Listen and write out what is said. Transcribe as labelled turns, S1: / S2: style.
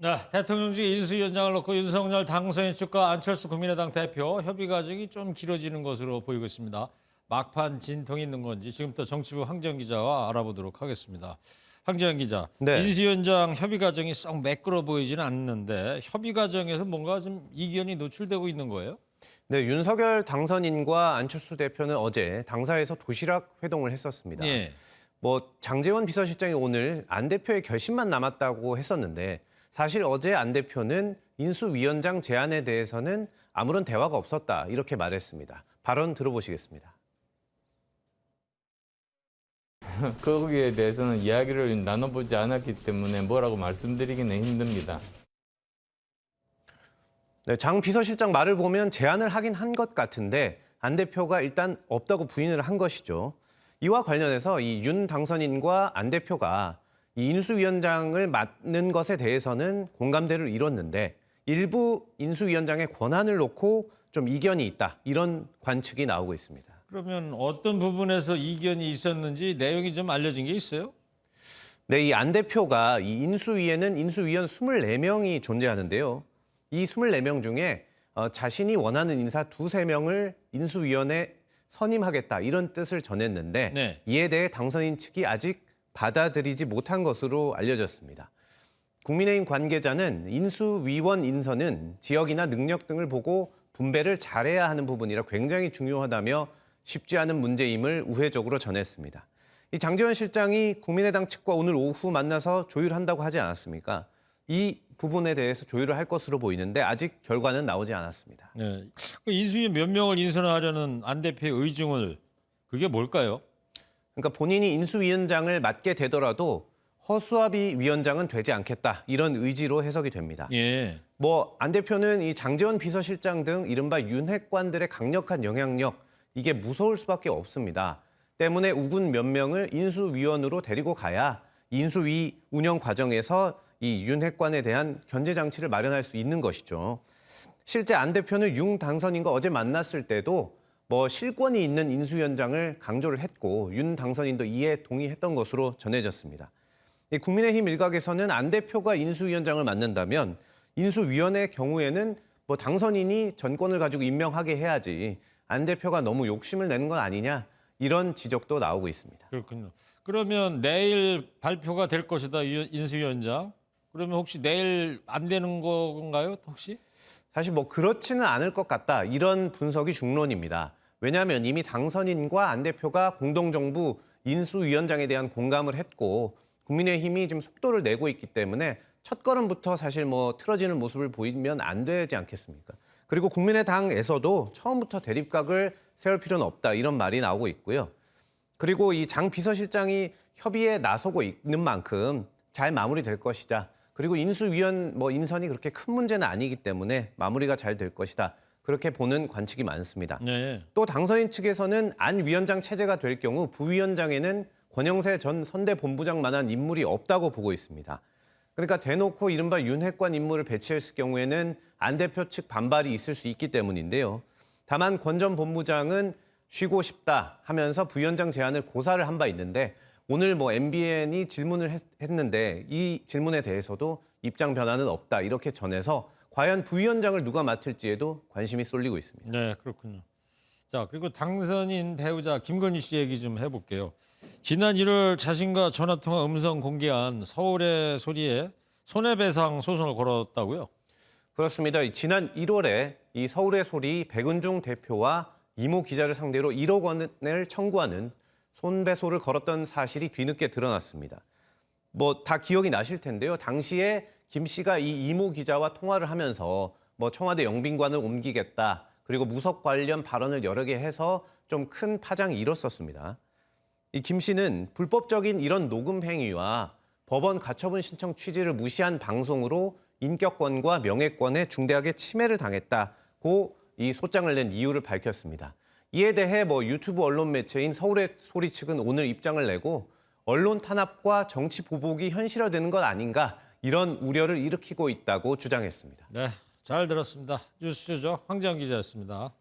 S1: 네, 대통령직 인수위원장을 놓고 윤석열 당선인 측과 안철수 국민의당 대표 협의 과정이 좀 길어지는 것으로 보이고 있습니다. 막판 진통이 있는 건지 지금부터 정치부 황재현 기자와 알아보도록 하겠습니다. 황재현 기자,
S2: 네.
S1: 인수위원장 협의 과정이 썩 매끄러 보이지는 않는데 협의 과정에서 뭔가 좀 이견이 노출되고 있는 거예요?
S2: 네, 윤석열 당선인과 안철수 대표는 어제 당사에서 도시락 회동을 했었습니다.
S1: 예.
S2: 장제원 비서실장이 오늘 안 대표의 결심만 남았다고 했었는데 사실 어제 안 대표는 인수위원장 제안에 대해서는 아무런 대화가 없었다 이렇게 말했습니다. 발언 들어보시겠습니다.
S3: 거기에 대해서는 이야기를 나눠보지 않았기 때문에 뭐라고 말씀드리기는 힘듭니다.
S2: 네, 장 비서실장 말을 보면 제안을 하긴 한 것 같은데 안 대표가 일단 없다고 부인을 한 것이죠. 이와 관련해서 이 윤 당선인과 안 대표가 이 인수위원장을 맡는 것에 대해서는 공감대를 이뤘는데 일부 인수위원장의 권한을 놓고 좀 이견이 있다 이런 관측이 나오고 있습니다.
S1: 그러면 어떤 부분에서 이견이 있었는지 내용이 좀 알려진 게 있어요?
S2: 네, 이 안 대표가 이 인수위에는 인수위원 24명이 존재하는데요. 이 24명 중에 자신이 원하는 인사 2~3명을 인수위원회 선임하겠다 이런 뜻을 전했는데
S1: 네.
S2: 이에 대해 당선인 측이 아직 받아들이지 못한 것으로 알려졌습니다. 국민의힘 관계자는 인수위원 인선은 지역이나 능력 등을 보고 분배를 잘해야 하는 부분이라 굉장히 중요하다며 쉽지 않은 문제임을 우회적으로 전했습니다. 이 장제원 실장이 국민의당 측과 오늘 오후 만나서 조율한다고 하지 않았습니까? 이 부분에 대해서 조율을 할 것으로 보이는데 아직 결과는 나오지 않았습니다.
S1: 네. 그 인수위 몇 명을 인선하려는 안 대표의 의중을 그게 뭘까요?
S2: 그러니까 본인이 인수위원장을 맡게 되더라도 허수아비 위원장은 되지 않겠다 이런 의지로 해석이 됩니다.
S1: 예.
S2: 안 대표는 이 장제원 비서실장 등 이른바 윤핵관들의 강력한 영향력 이게 무서울 수밖에 없습니다. 때문에 우군 몇 명을 인수위원으로 데리고 가야 인수위 운영 과정에서 이 윤핵관에 대한 견제 장치를 마련할 수 있는 것이죠. 실제 안 대표는 윤 당선인과 어제 만났을 때도 실권이 있는 인수위원장을 강조를 했고 윤 당선인도 이에 동의했던 것으로 전해졌습니다. 국민의힘 일각에서는 안 대표가 인수위원장을 맡는다면 인수위원회 경우에는 당선인이 전권을 가지고 임명하게 해야지 안 대표가 너무 욕심을 내는 건 아니냐 이런 지적도 나오고 있습니다.
S1: 그렇군요. 그러면 내일 발표가 될 것이다, 인수위원장. 그러면 혹시 내일 안 되는 건가요, 혹시?
S2: 사실 그렇지는 않을 것 같다 이런 분석이 중론입니다. 왜냐하면 이미 당선인과 안 대표가 공동정부 인수위원장에 대한 공감을 했고 국민의힘이 지금 속도를 내고 있기 때문에 첫걸음부터 사실 틀어지는 모습을 보이면 안 되지 않겠습니까? 그리고 국민의당에서도 처음부터 대립각을 세울 필요는 없다 이런 말이 나오고 있고요. 그리고 이 장 비서실장이 협의에 나서고 있는 만큼 잘 마무리될 것이자 그리고 인수위원 인선이 그렇게 큰 문제는 아니기 때문에 마무리가 잘 될 것이다. 그렇게 보는 관측이 많습니다.
S1: 네.
S2: 또 당선인 측에서는 안 위원장 체제가 될 경우 부위원장에는 권영세 전 선대본부장만한 인물이 없다고 보고 있습니다. 그러니까 대놓고 이른바 윤핵관 인물을 배치했을 경우에는 안 대표 측 반발이 있을 수 있기 때문인데요. 다만 권 전 본부장은 쉬고 싶다 하면서 부위원장 제안을 고사를 한 바 있는데 오늘 MBN이 질문을 했는데 이 질문에 대해서도 입장 변화는 없다 이렇게 전해서 과연 부위원장을 누가 맡을지에도 관심이 쏠리고 있습니다.
S1: 네, 그렇군요. 자, 그리고 당선인 배우자 김건희 씨 얘기 좀 해볼게요. 지난 1월 자신과 전화통화 음성 공개한 서울의 소리에 손해배상 소송을 걸었다고요?
S2: 그렇습니다. 지난 1월에 이 서울의 소리 백은중 대표와 이모 기자를 상대로 1억 원을 청구하는 손배소를 걸었던 사실이 뒤늦게 드러났습니다. 다 기억이 나실 텐데요. 당시에 김 씨가 이 이모 기자와 통화를 하면서 청와대 영빈관을 옮기겠다. 그리고 무석 관련 발언을 여러 개 해서 좀 큰 파장이 일었었습니다. 이 김 씨는 불법적인 이런 녹음 행위와 법원 가처분 신청 취지를 무시한 방송으로 인격권과 명예권에 중대하게 침해를 당했다고 이 소장을 낸 이유를 밝혔습니다. 이에 대해 유튜브 언론 매체인 서울의 소리 측은 오늘 입장을 내고 언론 탄압과 정치 보복이 현실화되는 것 아닌가 이런 우려를 일으키고 있다고 주장했습니다.
S1: 네, 잘 들었습니다. 뉴스쇼죠. 황재현 기자였습니다.